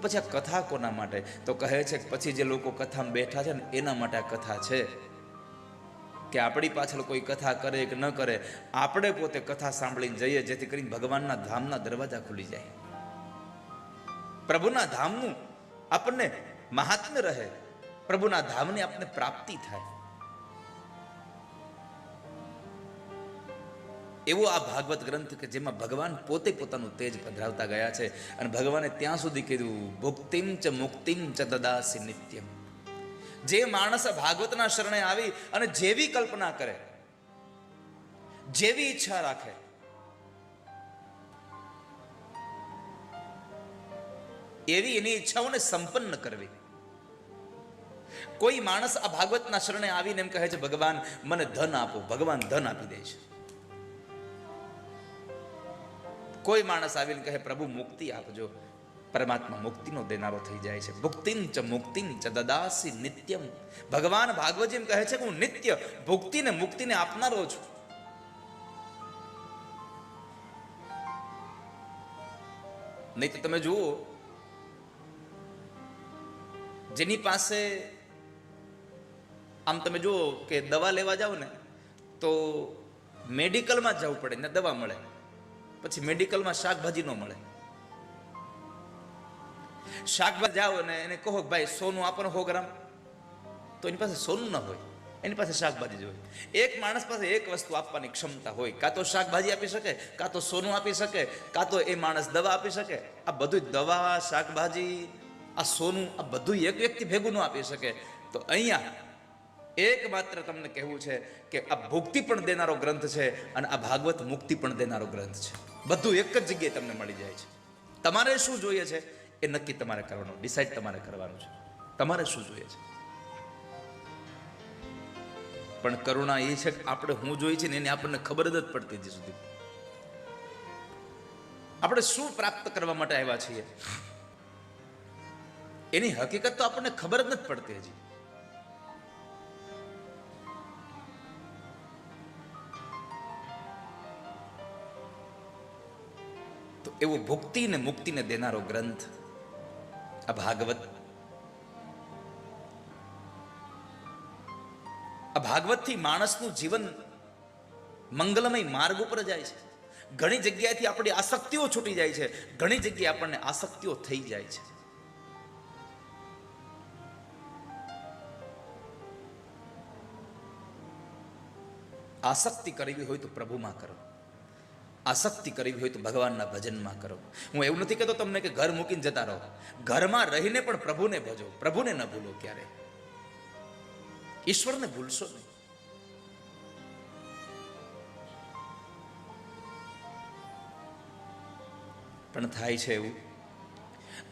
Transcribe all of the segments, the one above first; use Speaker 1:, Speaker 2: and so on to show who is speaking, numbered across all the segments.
Speaker 1: પછી આ કથા કોના માટે? તો કહે છે કે પછી જે લોકો કથામાં બેઠા છે ને એના માટે આ કથા છે. કે આપણી પાછળ કોઈ કથા કરે કે ન કરે, આપણે પોતે કથા સાંભળીને જઈએ, જેથી કરીને ભગવાનના ધામના દરવાજા ખુલી જાય, પ્રભુના ધામનું આપણને મહાત્મ્ય રહે, પ્રભુના ધામની આપણને પ્રાપ્તિ થાય. એવો આ ભાગવત ગ્રંથ કે જેમાં ભગવાન પોતે પોતાનું તેજ પધરાવતા ગયા છે. અને ભગવાને ત્યાં સુધી કીધું, ભુક્તિમ ચ મુક્તિમ ચ દદાસી નિત્યમ. જે માણસ ભાગવતના શરણે આવી અને જેવી કલ્પના કરે, જેવી ઈચ્છા રાખે, એવી એની ઈચ્છાઓને સંપન્ન કરવી. કોઈ માણસ આ ભાગવતના શરણે આવીને એમ કહે છે, ભગવાન મને ધન આપો, ભગવાન ધન આપી દે છે. કોઈ માણસ આવીને કહે પ્રભુ મુક્તિ આપજો, પરમાત્મા મુક્તિનો દેનારો થઈ જાય છે. ભુક્તિમ ચ મુક્તિમ ચ દદાસી નિત્યમ. ભગવાન ભાગવતજી એમ કહે છે કે હું નિત્ય ભુક્તિ ને મુક્તિને આપનારો છું. નહીં તો તમે જુઓ, જેની પાસે આમ તમે જુઓ કે દવા લેવા જાઓ ને તો મેડિકલમાં જવું પડે ને દવા મળે, પછી મેડિકલમાં શાકભાજી ન મળે. શાકભાજી જાઓ ને એને કહો ભાઈ સોનું આપો 100 ગ્રામ, તો એની પાસે સોનું ન હોય, એની પાસે શાકભાજી જ હોય. એક માણસ પાસે એક વસ્તુ આપવાની ક્ષમતા હોય, કાં તો શાકભાજી આપી શકે, કાં તો સોનું આપી શકે, કાં તો એ માણસ દવા આપી શકે. આ બધું દવા, શાકભાજી, આ સોનું, આ બધું એક વ્યક્તિ ભેગું ન આપી શકે. તો અહીંયા એકમાત્ર તમને કહેવું છે કે આ ભુક્તિ પણ દેનારો ગ્રંથ છે અને આ ભાગવત મુક્તિ પણ દેનારો ગ્રંથ છે. બધું એક જ જગ્યાએ તમને મળી જાય છે. તમારે શું જોઈએ છે એ નક્કી તમારે કરવાનું, ડિસાઈડ તમારે કરવાનું છે, તમારે શું જોઈએ છે. પણ કરુણા એ છે કે આપણે હું જોઈએ છે ને એની આપણને ખબર જ પડતી હજી સુધી. આપણે શું પ્રાપ્ત કરવા માટે આવ્યા છીએ એની હકીકત તો આપણને ખબર જ નથી પડતી હજી. તો એવો ભુક્તિ ને મુક્તિને દેનારો ગ્રંથ આ ભાગવત. આ ભાગવતથી માણસનું જીવન મંગલમય માર્ગ ઉપર જાય છે. ઘણી જગ્યાએથી આપણી આસક્તિઓ છૂટી જાય છે, ઘણી જગ્યાએ આપણને આસક્તિઓ થઈ જાય છે. આસક્તિ કરવી હોય તો પ્રભુમાં કરો, આસક્તિ કરવી હોય તો ભગવાનના ભજનમાં કરો. હું એવું નથી કહેતો તમને કે ઘર મૂકીને જતા રહો, ઘરમાં રહીને પણ પ્રભુને ભજો, પ્રભુને ન ભૂલો ક્યારે, ઈશ્વરને ભૂલશો નહીં. પણ થાય છે એવું,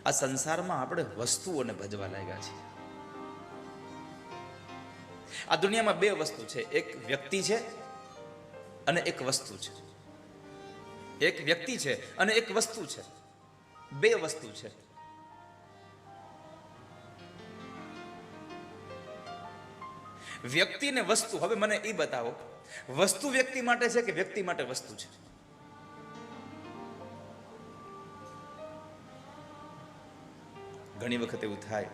Speaker 1: આ સંસારમાં આપણે વસ્તુઓને ભજવા લાગ્યા છીએ. આ દુનિયામાં બે વસ્તુ છે, એક વ્યક્તિ છે અને એક વસ્તુ છે. એક વ્યક્તિ છે અને એક વસ્તુ છે, બે વસ્તુ છે. વ્યક્તિ ને વસ્તુ, હવે મને એ બતાવો, વસ્તુ વ્યક્તિ માટે છે કે વ્યક્તિ માટે વસ્તુ છે? ઘણી વખત એવું થાય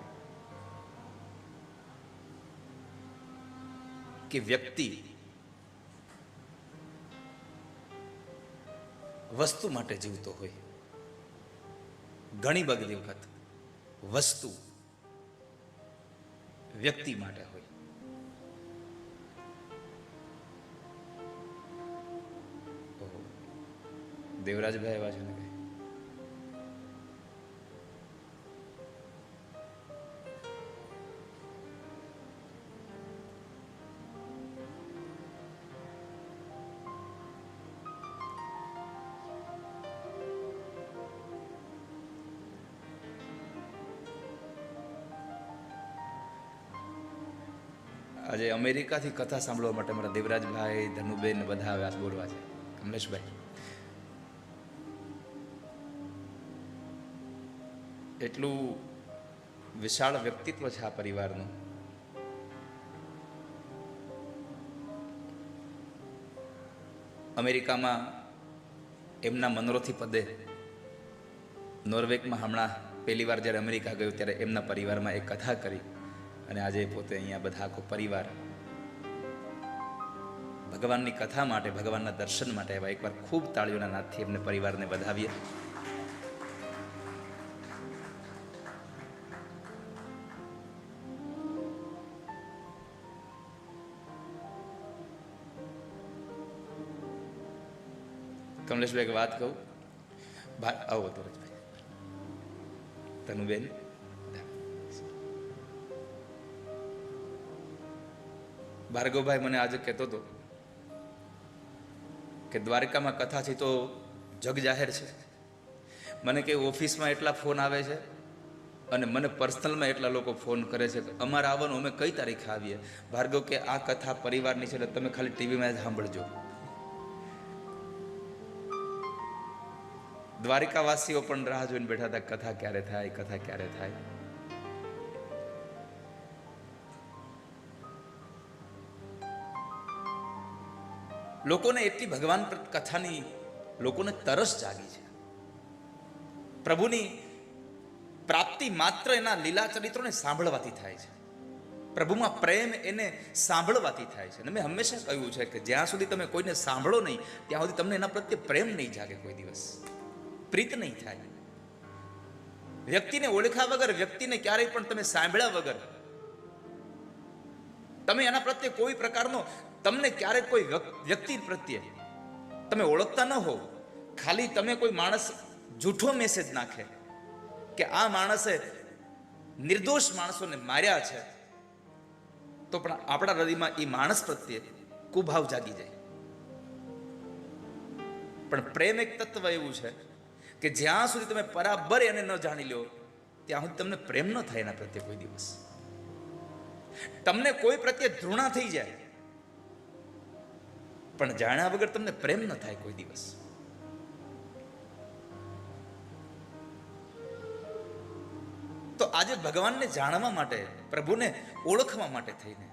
Speaker 1: કે વ્યક્તિ વસ્તુ માટે જીવતો હોય, ઘણી બધી વખત વસ્તુ વ્યક્તિ માટે હોય. દેવરાજભાઈ એવા છે ને, આજે અમેરિકાથી કથા સાંભળવા માટે મારા દેવરાજભાઈ, ધનુબેન બધા આવ્યા બોલવા છે. કમલેશભાઈ, એટલું વિશાળ વ્યક્તિત્વ છે આ પરિવારનું. અમેરિકામાં એમના મનોરથી પદે, નોર્વેમાં હમણાં પહેલી વાર જ્યારે અમેરિકા ગયો ત્યારે એમના પરિવારમાં એક કથા કરી, અને આજે પોતે અહીંયા બધા આખો પરિવાર ભગવાનની કથા માટે, ભગવાનના દર્શન માટે આવ્યા. એકવાર ખૂબ તાળીઓના નાદથી એમને પરિવારને વધાવીએ. કમલેશભાઈ એક વાત કહું, આવો ધીરજભાઈ, તનુબેન, ભાર્ગવભાઈ મને આજે કહેતો હતો કે દ્વારકામાં કથા છે તો જગ જાહેર છે. મને કે ઓફિસમાં એટલા ફોન આવે છે અને મને પર્સનલમાં એટલા લોકો ફોન કરે છે કે અમારે આવવાનું, અમે કઈ તારીખે આવીએ. ભાર્ગવ કે આ કથા પરિવારની છે એટલે તમે ખાલી ટીવીમાં જ સાંભળજો. દ્વારિકાવાસીઓ પણ રાહ જોઈને બેઠા હતા, કથા ક્યારે થાય, કથા ક્યારે થાય. લોકોને એટલી ભગવાન કથાની લોકોને તરસ જાગી છે. પ્રભુની પ્રાપ્તિ માત્ર એના લીલા ચરિત્રોને સાંભળવાથી થાય છે. પ્રભુમાં પ્રેમ એને સાંભળવાથી થાય છે. અને મેં હંમેશા કહ્યું છે કે જ્યાં સુધી તમે કોઈને સાંભળો નહીં ત્યાં સુધી તમને એના પ્રત્યે પ્રેમ નહીં જાગે, કોઈ દિવસ પ્રીત નહીં થાય. વ્યક્તિને ઓળખ્યા વગર, વ્યક્તિને ક્યારેય પણ તમે સાંભળ્યા વગર, તમે એના પ્રત્યે કોઈ પ્રકારનો, તમને ક્યારેક કોઈ વ્યક્તિ પ્રત્યે તમે ઓળખતા ન હો, ખાલી તમે કોઈ માણસ જૂઠો મેસેજ નાખે કે આ માણસે નિર્દોષ માણસોને માર્યા છે, તો પણ આપણા હૃદયમાં એ માણસ પ્રત્યે કુભાવ જાગી જાય. પણ પ્રેમ એક તત્વ એવું છે કે જ્યાં સુધી તમે બરાબર એને ન જાણી લો ત્યાં સુધી તમને પ્રેમ ન થાય એના પ્રત્યે કોઈ દિવસ. તમને કોઈ પ્રત્યે ધૃણા થઈ જાય પણ જાણ્યા વગર તમને પ્રેમ ન થાય કોઈ દિવસ. તો આજે ભગવાનને જાણવા માટે, પ્રભુને ઓળખવા માટે થઈને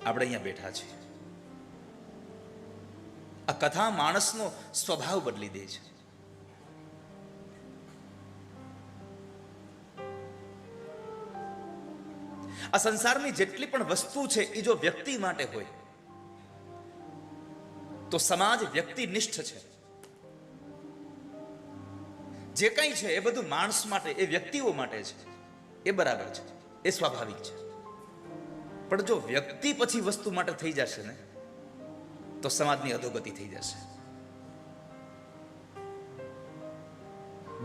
Speaker 1: આપણે અહીંયા બેઠા છીએ. આ કથા માણસનો સ્વભાવ બદલી દે છે. આ સંસારની જેટલી પણ વસ્તુ છે એ જો વ્યક્તિ માટે હોય તો સમાજ વ્યક્તિનિષ્ઠ છે. જે કંઈ છે એ બધું માણસ માટે, એ વ્યક્તિઓ માટે છે, એ બરાબર છે, એ સ્વાભાવિક છે. પણ જો વ્યક્તિ પછી વસ્તુ માટે થઈ જશે ને તો સમાજની અધોગતિ થઈ જશે.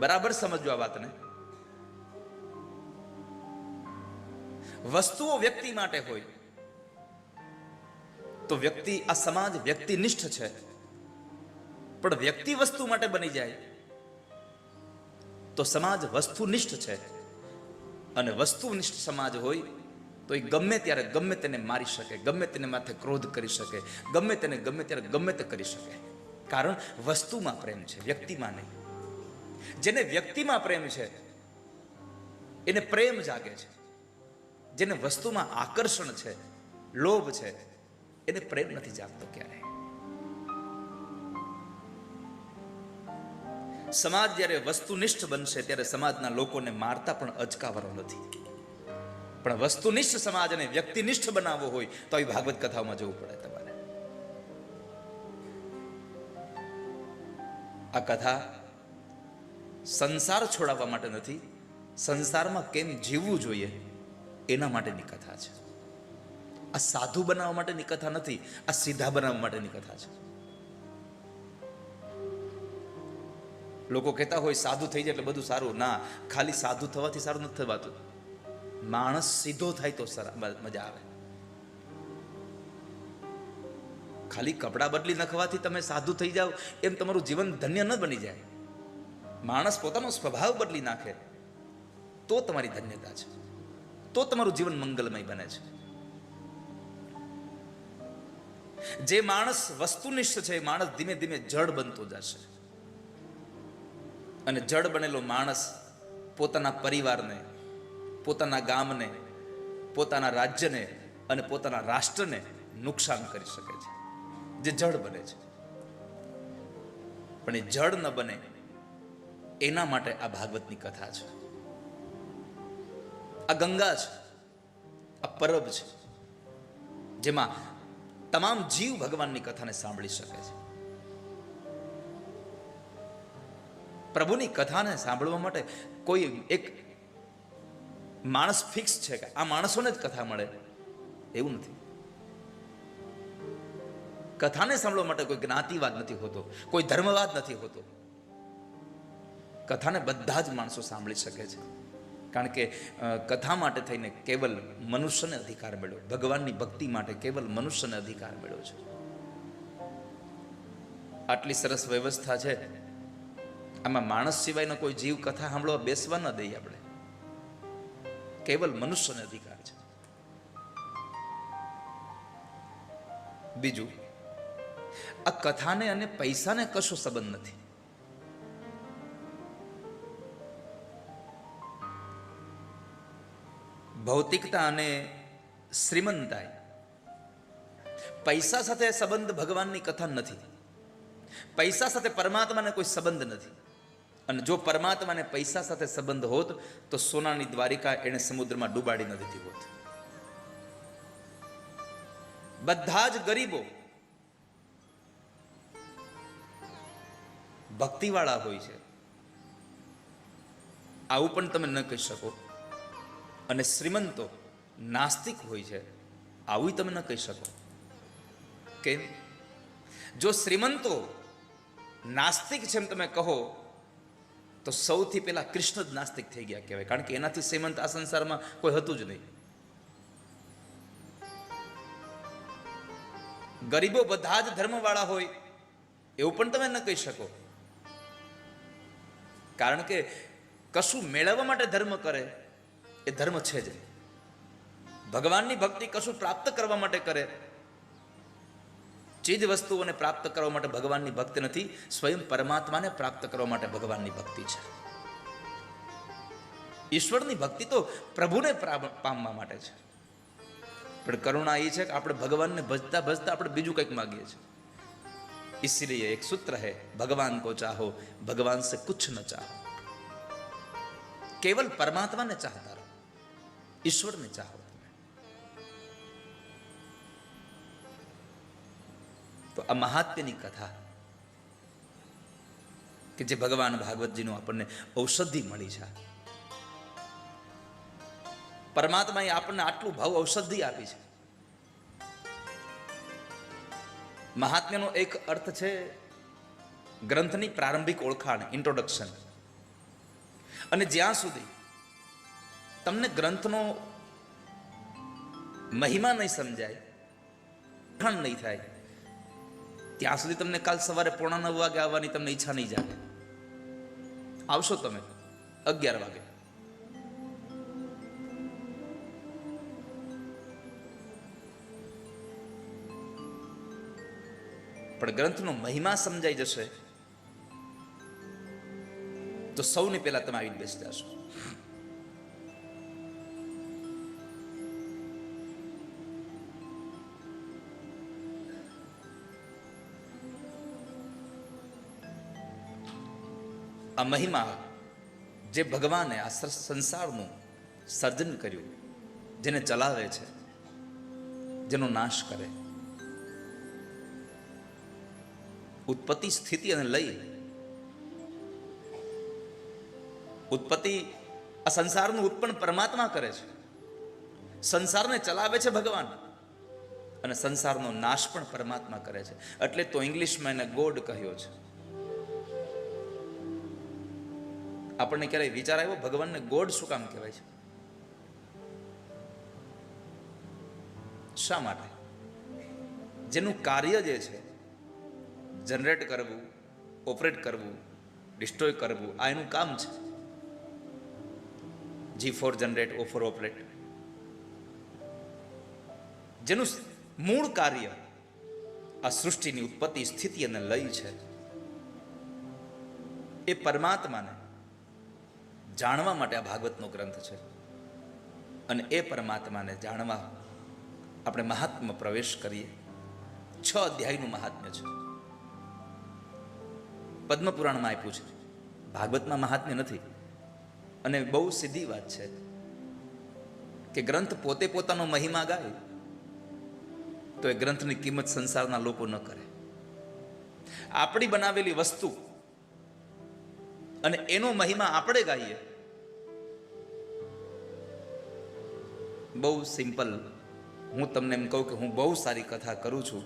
Speaker 1: બરાબર સમજો આ વાતને. વસ્તુઓ વ્યક્તિ માટે હોય તો વ્યક્તિ, આ સમાજ વ્યક્તિનિષ્ઠ છે. પણ વ્યક્તિ વસ્તુ માટે બની જાય તો સમાજ વસ્તુનિષ્ઠ છે. અને વસ્તુનિષ્ઠ સમાજ હોય તો એ ગમે ત્યારે ગમે તેને મારી શકે, ગમે તેને માથે ક્રોધ કરી શકે, ગમે તેને ગમે ત્યારે ગમે તે કરી શકે. કારણ વસ્તુમાં પ્રેમ છે, વ્યક્તિમાં નહીં. જેને વ્યક્તિમાં પ્રેમ છે એને પ્રેમ જાગે છે. જેને વસ્તુમાં આકર્ષણ છે, લોભ છે, એને પ્રેમ નથી જાગતો ક્યારે. સમાજ જ્યારે વસ્તુનિષ્ઠ બનશે ત્યારે સમાજના લોકોને મારતા પણ અચકાવાનો નથી. પણ વસ્તુનિષ્ઠ સમાજ અને વ્યક્તિનિષ્ઠ બનાવવો હોય તો આવી ભાગવત કથાઓમાં જવું પડે તમારે. આ કથા સંસાર છોડાવવા માટે નથી, સંસારમાં કેમ જીવવું જોઈએ એના માટેની કથા છે. આ સાધુ બનાવવા માટેની કથા નથી, આ સીધા બનાવવા માટેની કથા છે. લોકો કહેતા હોય સાધુ થઈ જાય એટલે બધું સારું. ના, ખાલી સાધુ થવાથી સારું નથી થવાતું. માણસ સીધો થાય તો મજા આવે. ખાલી કપડાં બદલી નખવાથી તમે સાધુ થઈ જાઓ એમ તમારું જીવન ધન્ય ન બની જાય. માણસ પોતાનો સ્વભાવ બદલી નાખે તો તમારી ધન્યતા છે, તો તમારું જીવન મંગલમય બને છે. જે માણસ વસ્તુનિષ્ઠ છે એ માણસ ધીમે ધીમે જડ બનતો જશે. અને જડ બનેલો માણસ પોતાના પરિવારને, પોતાના ગામને, પોતાના રાજ્યને અને પોતાના રાષ્ટ્રને નુકસાન કરી શકે છે. જે જડ બને છે. પણ એ જડ ન બને એના માટે આ ભાગવતની કથા છે, આ ગંગા છે, આ પરબ છે, જેમાં તમામ જીવ ભગવાનની કથાને સાંભળી શકે છે. પ્રભુની કથાને સાંભળવા માટે કોઈ એક માણસ ફિક્સ છે કે આ માણસોને જ કથા મળે એવું નથી. કથાને સાંભળવા માટે કોઈ જ્ઞાતિવાદ નથી હોતો, કોઈ ધર્મવાદ નથી હોતો. કથાને બધા જ માણસો સાંભળી શકે છે, કારણ કે કથા માટે થઈને કેવલ મનુષ્યને અધિકાર મળ્યો, ભગવાનની ભક્તિ માટે કેવલ મનુષ્યને અધિકાર મળ્યો છે. આટલી સરસ વ્યવસ્થા છે, આમાં માણસ સિવાયનો કોઈ જીવ કથા સાંભળવા બેસવા ન દઈએ આપણે. કેવલ મનુષ્યને અધિકાર છે. બીજું, આ કથાને અને પૈસાને કશો સંબંધ નથી. ભૌતિકતા અને શ્રીમંતાઈ, પૈસા સાથે સંબંધ ભગવાનની કથા નથી. પૈસા સાથે પરમાત્માને કોઈ સંબંધ નથી. અને જો પરમાત્માને પૈસા સાથે સંબંધ હોત તો સોનાની દ્વારિકા એને સમુદ્રમાં ડૂબાડી ન દીધી હોત. બધા જ ગરીબો ભક્તિવાળા હોય છે, આવું પણ તમે ન કહી શકો. અને શ્રીમંતો નાસ્તિક હોય છે, આવું તમે ન કહી શકો. કેમ? જો શ્રીમંતો નાસ્તિક છે એમ તમે કહો તો સૌથી પહેલા કૃષ્ણ જ નાસ્તિક થઈ ગયા કહેવાય, કારણ કે એનાથી શ્રીમંત આ સંસારમાં કોઈ હતું જ નહીં. ગરીબો બધા જ ધર્મવાળા હોય એવું પણ તમે ન કહી શકો, કારણ કે કશું મેળવવા માટે ધર્મ કરે એ ધર્મ છે જ. ભગવાનની ભક્તિ કશું પ્રાપ્ત કરવા માટે કરે, ચીજ વસ્તુઓને પ્રાપ્ત કરવા માટે ભગવાનની ભક્તિ નથી, સ્વયં પરમાત્માને પ્રાપ્ત કરવા માટે ભગવાનની ભક્તિ છે. ઈશ્વરની ભક્તિ તો પ્રભુને પામવા માટે છે. પણ કરુણા એ છે કે આપણે ભગવાનને ભજતા ભજતા આપણે બીજું કંઈક માગીએ છીએ. इसलिए एक सूत्र है, भगवान को चाहो भगवान से कुछ न चाहो. केवल परमात्मा ने चाहता रहो, ईश्वर ने चाहो. તો આ મહાત્મ્યની કથા કે જે ભગવાન ભાગવતજીનું આપણને ઔષધિ મળી છે. પરમાત્માએ આપણને આટલું ભાવ ઔષધિ આપી છે. મહાત્મ્યનો એક અર્થ છે ગ્રંથની પ્રારંભિક ઓળખાણ, ઇન્ટ્રોડક્શન. અને જ્યાં સુધી તમને ગ્રંથનો મહિમા નહીં સમજાય, ઓળખાણ નહીં થાય, ત્યાં સુધી તમને કાલ સવારે 9:45 વાગે આવવાની તમને ઈચ્છા નહીં જાગે. આવશો તમે 11 વાગે. પણ ગ્રંથનો મહિમા સમજાઈ જશે તો સૌની પહેલા તમે આવીને બેસી જશો. આ મહિમા જે ભગવાને આ સંસારનું સર્જન કર્યું, જેને ચલાવે છે, જેનો નાશ કરે, ઉત્પત્તિ સ્થિતિ અને લય. ઉત્પત્તિ આ સંસારનું ઉત્પન્ન પરમાત્મા કરે છે, સંસારને ચલાવે છે ભગવાન, અને સંસારનો નાશ પણ પરમાત્મા કરે છે. એટલે તો ઇંગ્લિશમાં એને ગોડ કહ્યો છે. આપણને ક્યારેય વિચાર આવ્યો ભગવાનને ગોડ શું કામ કહેવાય છે? શા માટે? જેનું કાર્ય જે છે જનરેટ કરવું, ઓપરેટ કરવું, ડિસ્ટ્રોય કરવું, આ એનું કામ છે. G for generate, O for operate. જેનું મૂળ કાર્ય આ સૃષ્ટિની ઉત્પત્તિ, સ્થિતિ અને લય છે, એ પરમાત્માને જાણવા માટે આ ભાગવતનો ગ્રંથ છે. અને એ પરમાત્માને જાણવા આપણે મહાત્મ્ય પ્રવેશ કરીએ. 6 અધ્યાયનું મહાત્મ્ય છે. પદ્મપુરાણમાં આપ્યું છે. ભાગવતમાં મહાત્મ્ય નથી. અને બહુ સીધી વાત છે કે ગ્રંથ પોતે પોતાનો મહિમા ગાય તો એ ગ્રંથની કિંમત સંસારના લોકો ન કરે. આપણી બનાવેલી વસ્તુ અને એનો મહિમા આપણે ગાઈએ, બહુ સિમ્પલ. હું તમને એમ કહું કે હું બહુ સારી કથા કરું છું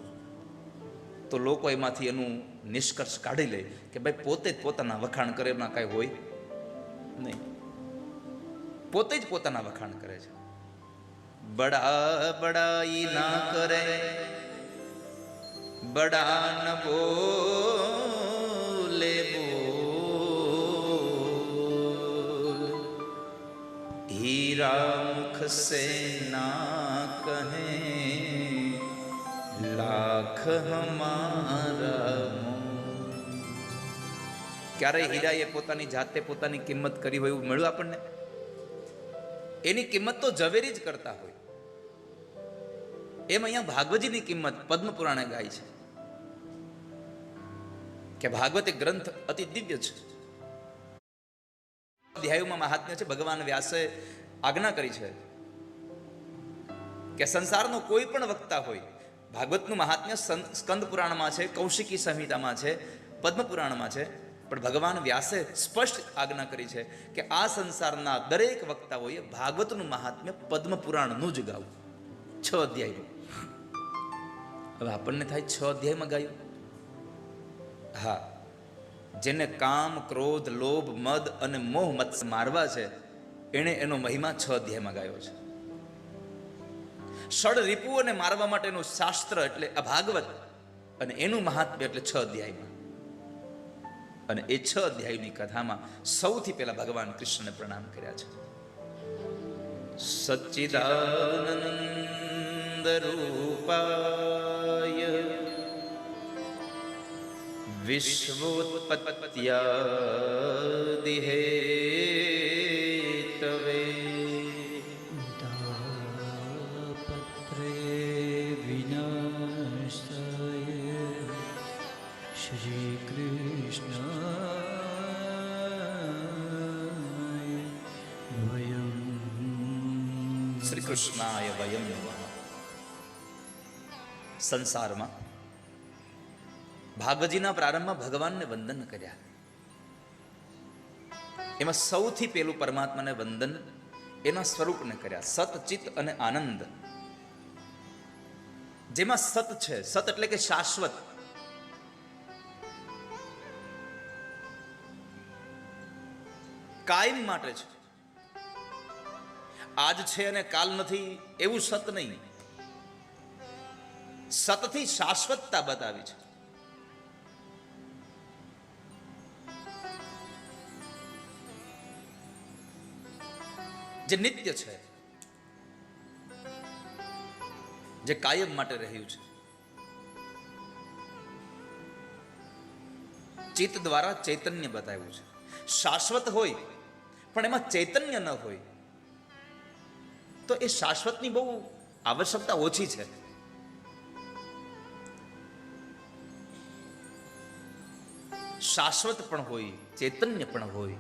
Speaker 1: તો લોકો એમાંથી એનું નિષ્કર્ષ કાઢી લે કે ભાઈ પોતે જ પોતાના વખાણ કરે, એમાં કાંઈ હોય નહીં. પોતે જ પોતાના વખાણ કરે છે. બડાઈ ના કરે, બડા ન બોલે બોલ, હીરા મુખ સે ના કહે, લાખ હમારા. ક્યારે હીરાએ પોતાની જાતે પોતાની કિંમત કરી હોય એવું મળ્યું આપણને? એની કિંમત તો ઝવેરી જ કરતા હોય. એમ અહીંયા ભાગવતજીની કિંમત પદ્મ પુરાણે ગાય છે કે ભાગવત એક ગ્રંથ અતિ દિવ્ય છે. અધ્યાયોમાં મહાત્મ્ય છે. ભગવાન વ્યાસે આજ્ઞા કરી છે કે સંસારનો કોઈ પણ વક્તા હોય, ભાગવતનું મહાત્મ્ય સ્કંદ પુરાણમાં છે, કૌશિકી સંહિતામાં છે, પદ્મ પુરાણમાં છે, પણ ભગવાન વ્યાસે સ્પષ્ટ આજ્ઞા કરી છે કે આ સંસારના દરેક વક્તાઓએ ભાગવતનું મહાત્મ્ય પદ્મ પુરાણનું જ ગાવું. 6 અધ્યાય. હવે આપણને થાય 6 અધ્યાયમાં ગાયું? હા, જેને કામ, ક્રોધ, લોભ, મદ અને મોહ મત મારવા છે એણે એનો મહિમા 6 અધ્યાયમાં ગાયો છે. ષડ રિપુઓને મારવા માટેનું શાસ્ત્ર એટલે આ ભાગવત, અને એનું મહાત્મ્ય એટલે 6 અધ્યાયમાં. અને એ 6 અધ્યાયની કથામાં સૌથી પહેલા ભગવાન કૃષ્ણને પ્રણામ કર્યા છે. સચ્ચિદાનંદ રૂપાય વિશ્વોત્પત્ત્યાદિ હેતવે
Speaker 2: તાપત્રે વિનાશાય શ્રી
Speaker 1: કૃષ્ણાય વયમ નમઃ. સંસારમાં ભાગવતજીના પ્રારંભમાં ભગવાનને વંદન કર્યા. એમાં સૌથી પહેલું પરમાત્માને વંદન એના સ્વરૂપને કર્યા. સત, ચિત અને આનંદ. જેમાં સત છે, સત એટલે કે શાશ્વત, કાયમ માટે છે. આજ છે અને કાલ નથી એવું સત નહીં. સતથી શાશ્વતતા બતાવી છે. જે નિત્ય છે, જે કાયમ માટે રહ્યું છે. ચિત્ત દ્વારા ચૈતન્ય બતાવ્યું છે. શાશ્વત હોય પણ એમાં ચૈતન્ય ન હોય તો એ શાશ્વતની બહુ આવશ્યકતા ઓછી છે. શાશ્વત પણ હોય, ચૈતન્ય પણ હોય,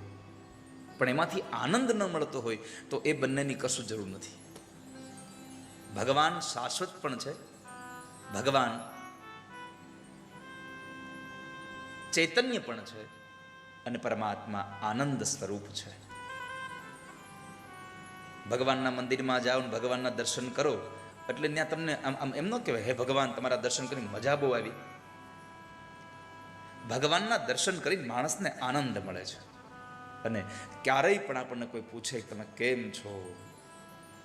Speaker 1: પણ એમાંથી આનંદ ન મળતો હોય તો એ બંનેની કશું જરૂર નથી. ભગવાન શાશ્વત પણ છે, ભગવાન ચૈતન્ય પણ છે, અને પરમાત્મા આનંદ સ્વરૂપ છે. ભગવાનના મંદિરમાં જાઓ, ભગવાનના દર્શન કરો એટલે ત્યાં તમને આમ એમ ન કહેવાય હે ભગવાન તમારા દર્શન કરીને મજા બહુ આવી. ભગવાનના દર્શન કરીને માણસને આનંદ મળે છે. અને ક્યારેય પણ આપણને કોઈ પૂછે કે તમે કેમ છો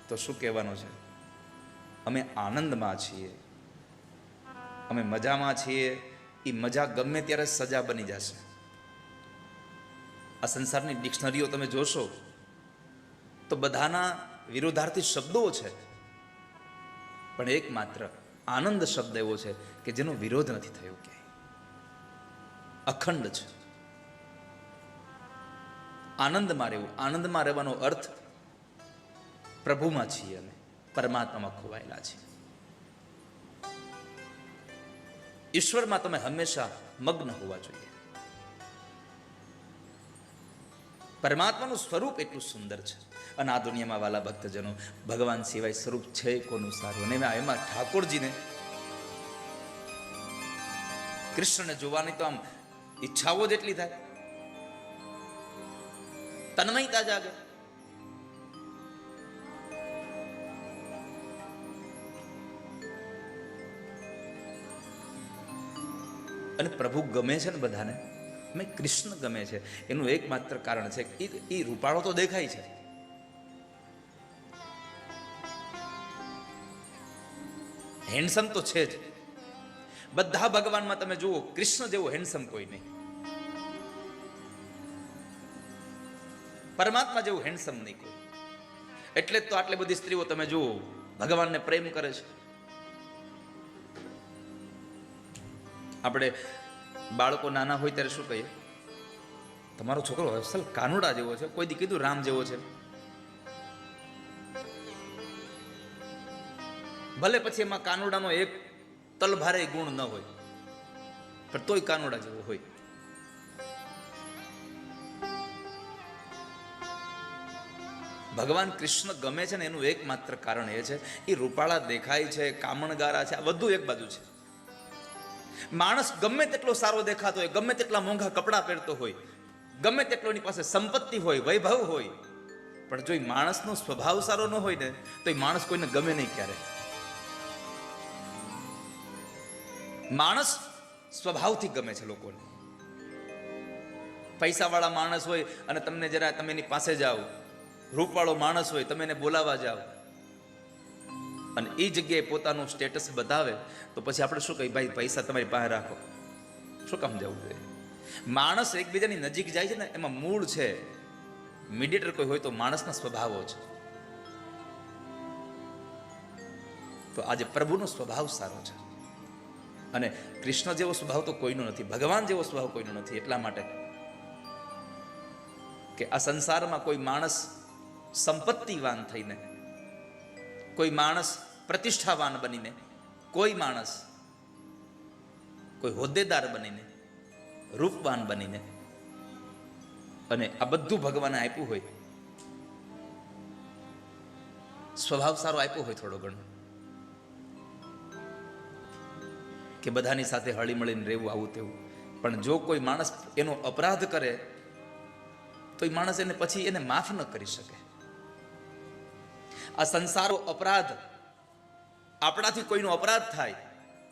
Speaker 1: તો શું કહેવાનું છે? અમે આનંદમાં છીએ, અમે મજામાં છીએ. એ મજા ગમે ત્યારે સજા બની જશે. આ સંસારની ડિક્શનરીઓ તમે જોશો તો બધાના વિરોધાર્થી શબ્દો છે, પણ એકમાત્ર આનંદ શબ્દ એવો છે કે જેનો વિરોધ નથી થયો, ક્યાંય અખંડ છે. આનંદમાં રહેવું, આનંદમાં રહેવાનો અર્થ પ્રભુમાં છીએ, અમે પરમાત્મામાં ખોવાયેલા છીએ. ઈશ્વરમાં તમે હંમેશા મગ્ન હોવા જોઈએ. પરમાત્માનું સ્વરૂપ એટલું સુંદર છે. અને આ દુનિયામાં વાલા ભક્તજનો, ભગવાન સિવાય સ્વરૂપ છે કોનું સારું? અને એમાં ઠાકોરજીને, કૃષ્ણને જોવાની તો આમ ઈચ્છાઓ જ એટલી થાય, તન્મયતા જાગે. અને પ્રભુ ગમે છે ને બધાને, મેં કૃષ્ણ ગમે છે એનું એકમાત્ર કારણ છે કે એ રૂપાળો તો દેખાય છે, હેન્ડસમ તો છે જ. બધા ભગવાનમાં તમે જુઓ, કૃષ્ણ જેવો હેન્ડસમ કોઈ નહીં, પરમાત્મા જેવું હેન્ડસમ નહીં કોઈ. એટલે જ તો આટલી બધી સ્ત્રીઓ તમે જુઓ ભગવાનને પ્રેમ કરે છે. આપણે બાળકો નાના હોય ત્યારે શું કહીએ? તમારો છોકરો અસલ કાનુડા જેવો છે. કોઈ દી કીધું રામ જેવો છે? ભલે પછી એમાં કાનુડાનો એક તલભારે ગુણ ન હોય, પણ તોય કાનુડા જેવો હોય. ભગવાન કૃષ્ણ ગમે છે ને એનું એકમાત્ર કારણ એ છે, એ રૂપાળા દેખાય છે, કામણગારા છે. આ બધું એક બાજુ છે. માણસ ગમે તેટલો સારો દેખાતો હોય, ગમે તેટલા મોંઘા કપડાં પહેરતો હોય, ગમે તેટલો એની પાસે સંપત્તિ હોય, વૈભવ હોય, પણ જો એ માણસનો સ્વભાવ સારો ન હોય ને તો એ માણસ કોઈને ગમે નહીં ક્યારે. માણસ સ્વભાવથી ગમે છે લોકોને. પૈસાવાળા માણસ હોય અને તમને જરા તમે એની પાસે જાઓ, રૂપવાળો માણસ હોય તમે એને બોલાવવા જાઓ અને એ જગ્યાએ પોતાનું સ્ટેટસ બતાવે તો પછી આપણે શું કહીએ? ભાઈ પૈસા તમારી પાસે રાખો, શું કામ જવું જોઈએ? માણસ એકબીજાની નજીક જાય છે ને એમાં મૂળ છે, મીડિયેટર કોઈ હોય તો માણસના સ્વભાવો છે. તો આજે પ્રભુનો સ્વભાવ સારો છે અને કૃષ્ણ જેવો સ્વભાવ તો કોઈનો નથી, ભગવાન જેવો સ્વભાવ કોઈનો નથી. એટલા માટે કે આ સંસારમાં કોઈ માણસ સંપત્તિવાન થઈને, કોઈ માણસ પ્રતિષ્ઠાવાન બનીને, કોઈ માણસ કોઈ હોદ્દેદાર બનીને, રૂપવાન બનીને, અને આ બધું ભગવાને આપ્યું હોય, સ્વભાવ સારો આપ્યો હોય થોડો ઘણો, કે બધાની સાથે હળી મળીને રહેવું, આવું તેવું, પણ જો કોઈ માણસ એનો અપરાધ કરે તો એ માણસ એને પછી એને માફ ન કરી શકે. આ સંસારો અપરાધ, આપણાથી કોઈનો અપરાધ થાય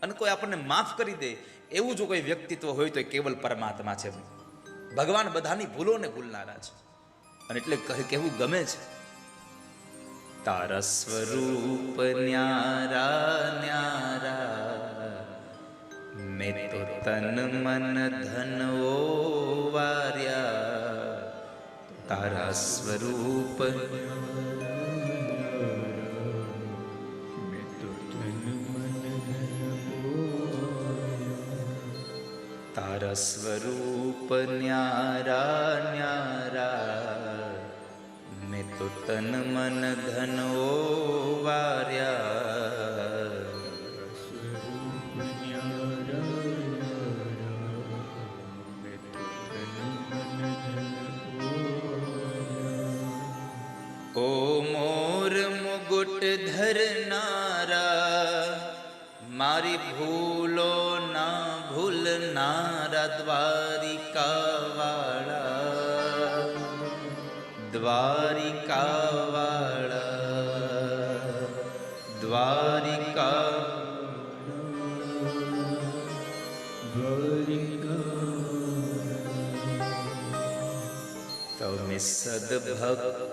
Speaker 1: અને કોઈ આપણને માફ કરી દે, એવું જો કોઈ વ્યક્તિત્વ હોય તો એ કેવલ પરમાત્મા છે. ભગવાન બધાની ભૂલોને ભૂલનારા છે. અને એટલે કહેવું ગમે છે, તારા સ્વરૂપ ન્યારા ન્યારા, મેં તો તન મન ધન વાર્યા, તારા સ્વરૂપ તારા સ્વરૂપ ન્યારા ન્યારા, મેં તો તન મન ધન વાર્યા. ઓ મોર મુગુટ ધરનારા, મારી ભૂલો ના ભૂલનારા, દ્વારિકા વાળા, દ્વારિકા વાળા, દ્વારિકા તમે સદભક્તોને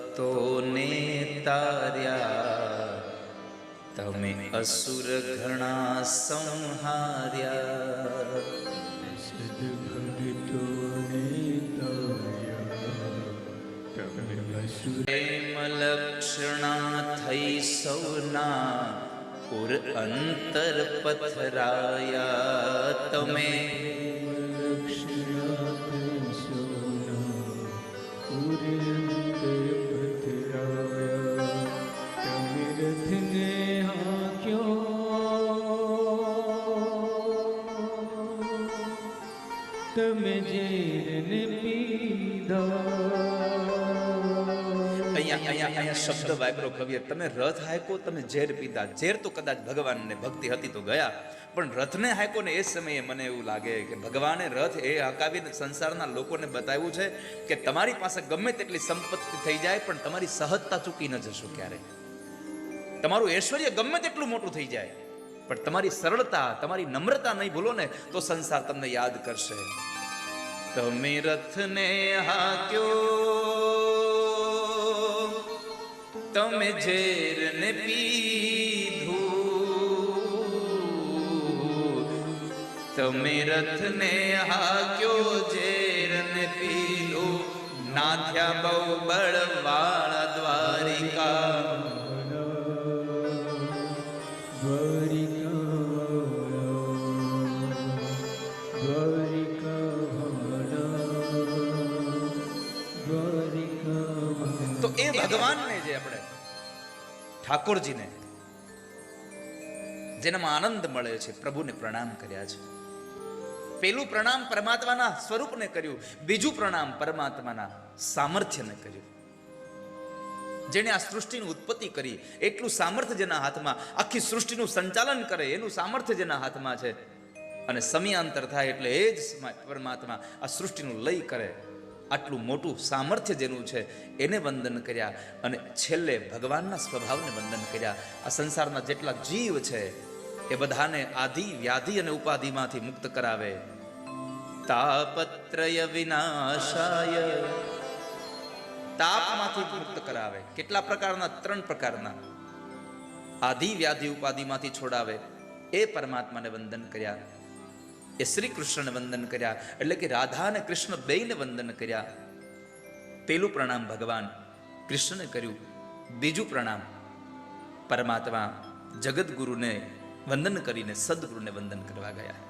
Speaker 1: તાર્યા, તમે અસુર ઘણા સંહાર્યા. પ્રેમ લક્ષણા થઈ સૌના, પુર અંતર પથરાયા. તમે
Speaker 2: તમે જેરને પીધા,
Speaker 1: અહીંયા શબ્દ વાપરો કવિએ, તમે રથ હાયકો, તમે ઝેર પીધા. ઝેર તો કદાચ ભગવાનને ભક્તિ હતી તો ગયા, પણ રથને હાયકો ને એ સમયે મને એવું લાગે કે ભગવાને રથ એ હકાવીને સંસારના લોકોને બતાવ્યું છે કે તમારી પાસે ગમે તેટલી સંપત્તિ થઈ જાય પણ તમારી સહજતા ચૂકી ન જશો ક્યારે. તમારું ઐશ્વર્ય ગમે તેટલું મોટું થઈ જાય પણ તમારી સરળતા, તમારી નમ્રતા નહીં ભૂલો ને તો સંસાર તમને યાદ કરશે. તમે રથને હાક્યો, તમે ઝેરને પીધું, તમે રથને હાક્યો, ઝેરને પીધું, નાથ્યા બહુ બળવાળા દ્વારિકા. તો એ ભગવાનને જે આપણે ઠાકોરજીને જેનામાં આનંદ મળે છે, પ્રભુને પ્રણામ કર્યા છે. પેલું પ્રણામ પરમાત્માના સ્વરૂપને કર્યું, બીજું પ્રણામ પરમાત્માના સામર્થ્યને કર્યું. જેને આ સૃષ્ટિની ઉત્પત્તિ કરી એટલું સામર્થ્ય જેના હાથમાં, આખી સૃષ્ટિનું સંચાલન કરે એનું સામર્થ્ય જેના હાથમાં છે, અને સમયાંતર થાય એટલે એ જ પરમાત્મા આ સૃષ્ટિનું લય કરે, આટલું મોટું સામર્થ્ય જેનું છે એને વંદન કર્યા. અને છેલ્લે ભગવાનના સ્વભાવને વંદન કર્યા. આ સંસારના જેટલા જીવ છે એ બધાને આધિ વ્યાધિ અને ઉપાધિમાંથી મુક્ત કરાવે. તાપત્રય વિનાશાય, તાપમાંથી મુક્ત કરાવે. કેટલા પ્રકારના? 3 પ્રકારના. આધિ વ્યાધિ ઉપાધિમાંથી છોડાવે એ પરમાત્માને વંદન કર્યા. એ શ્રી કૃષ્ણને વંદન કર્યા, એટલે કે રાધા અને કૃષ્ણ બેયને વંદન કર્યા. પેલું પ્રણામ ભગવાન કૃષ્ણને કર્યું, બીજું પ્રણામ પરમાત્મા જગતગુરુને વંદન કરીને સદગુરુને વંદન કરવા ગયા.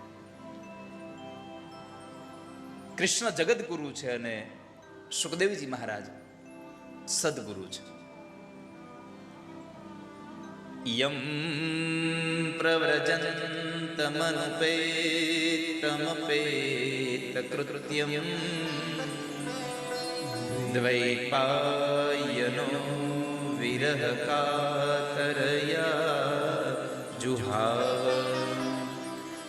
Speaker 1: કૃષ્ણ જગતગુરુ છે અને સુખદેવજી મહારાજ સદગુરુ છે. યમ પ્રવ્રજन्तમનુપેતમપેત કૃત્યમ દ્વૈપાયનો વિરહ કાતરયા જુહાવ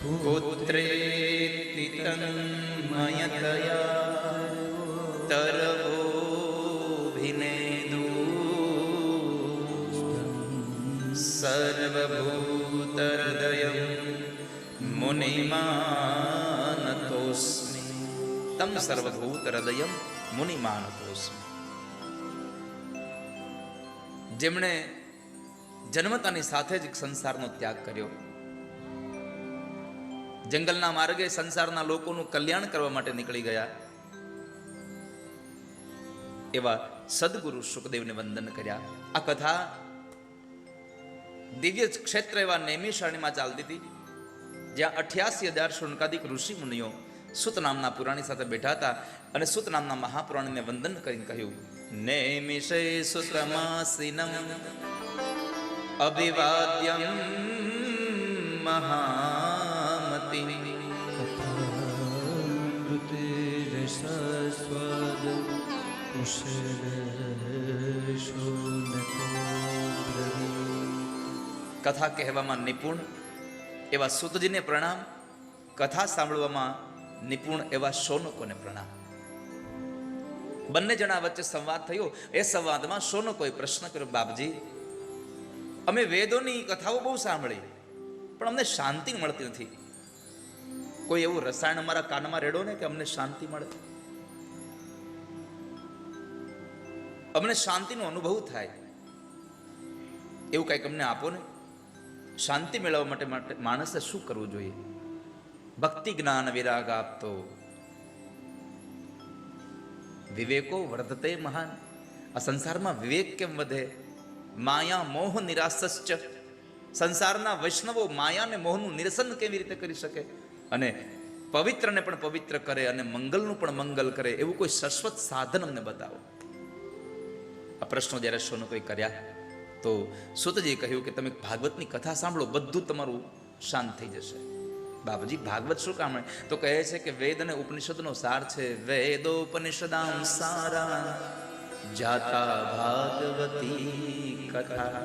Speaker 1: પુત્રેતિ તન્મયતયા તરવોభిનેદુ સર્વભૂતહૃદયં મુનિમાનતોસ્મિ. તમ સર્વભૂતહૃદયં મુનિમાનતોસ્મિ. જેમણે જન્મતાની સાથે જ સંસારનો ત્યાગ કર્યો, જંગલના માર્ગે સંસારના લોકોનું કલ્યાણ કરવા માટે નીકળી ગયા, એવા સદગુરુ સુખદેવને વંદન કર્યા. આ કથા દિવ્ય ક્ષેત્ર એવા નૈમિષારણ્યમાં ચાલતી હતી, જ્યાં 88,000 શુનકાદિક ઋષિ મુનિઓ સુત નામના પુરાણી સાથે બેઠા હતા. અને સુત નામના મહાપુરાણીને વંદન કરીને કહ્યું, નૈમિષે સુતમાસીનમ અભિવાદ્યમ મહામતિ. કથા કહેવામાં નિપુણ એવા સુતજીને પ્રણામ, કથા સાંભળવામાં નિપુણ એવા શૌનકોને પ્રણામ. બંને જણા વચ્ચે સંવાદ થયો. એ સંવાદમાં શૌનકોએ પ્રશ્ન કર્યો, બાપજી, અમે વેદોની કથાઓ બહુ સાંભળી પણ અમને શાંતિ મળતી નથી. કોઈ એવું રસાયણ અમારા કાનમાં રેડો ને કે અમને શાંતિ મળે, અમને શાંતિનો અનુભવ થાય, એવું કંઈક અમને આપો ને. શાંતિ મેળવવા માટે માણસે શું કરવું જોઈએ? ભક્તિ જ્ઞાન વિરાગ આપતો વિવેકો વર્ધતે મહાન. આ સંસારમાં વિવેક કેમ વધે? માયા મોહ નિરાસશ્ચ. સંસારના વૈષ્ણવો માયા અને મોહનું નિરસન કેવી રીતે કરી શકે? અને પવિત્રને પણ પવિત્ર કરે અને મંગલનું પણ મંગલ કરે એવું કોઈ શાશ્વત સાધન અમને બતાવો. આ પ્રશ્નો જ્યારે શૌનકોએ કર્યા તો સુતજીએ કહ્યું કે તમે ભાગવતની કથા સાંભળો, બધું તમારું શાંત થઈ જશે. બાપજી, ભાગવત શું કામ? તો કહે છે કે વેદ અને ઉપનિષદનો સાર છે. વેદોપનિષદાં સારા જાતા ભાગવતી કથા.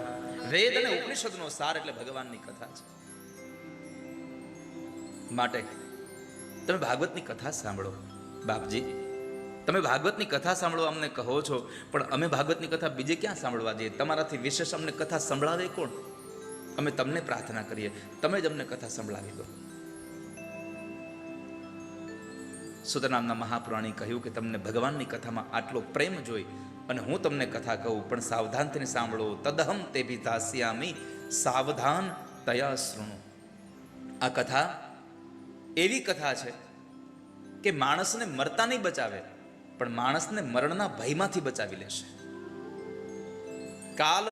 Speaker 1: વેદ અને ઉપનિષદનો સાર એટલે ભગવાનની કથા છે. માટે તમે ભાગવતની કથા સાંભળો. બાપજી, તમે ભાગવતની કથા સાંભળો અમને કહો છો, પણ અમે ભાગવતની કથા બીજે ક્યાં સાંભળવા જઈએ? તમારાથી વિશેષ અમને કથા સંભળાવે કોણ? અમે તમને પ્રાર્થના કરીએ, તમે જ અમને કથા સંભળાવી દો. સુત નામના મહાપુરાણી કહ્યું કે તમને ભગવાનની કથામાં આટલો પ્રેમ જોઈ અને હું તમને કથા કહું, પણ સાવધાનથી સાંભળો. તદહમ તે ભી દાસ્યામી સાવધાન તયા શૃણુ. આ કથા એવી કથા છે કે માણસને મરતા નહીં બચાવે, પણ માણસને મરણના ભયમાંથી બચાવી લેશે. કાલ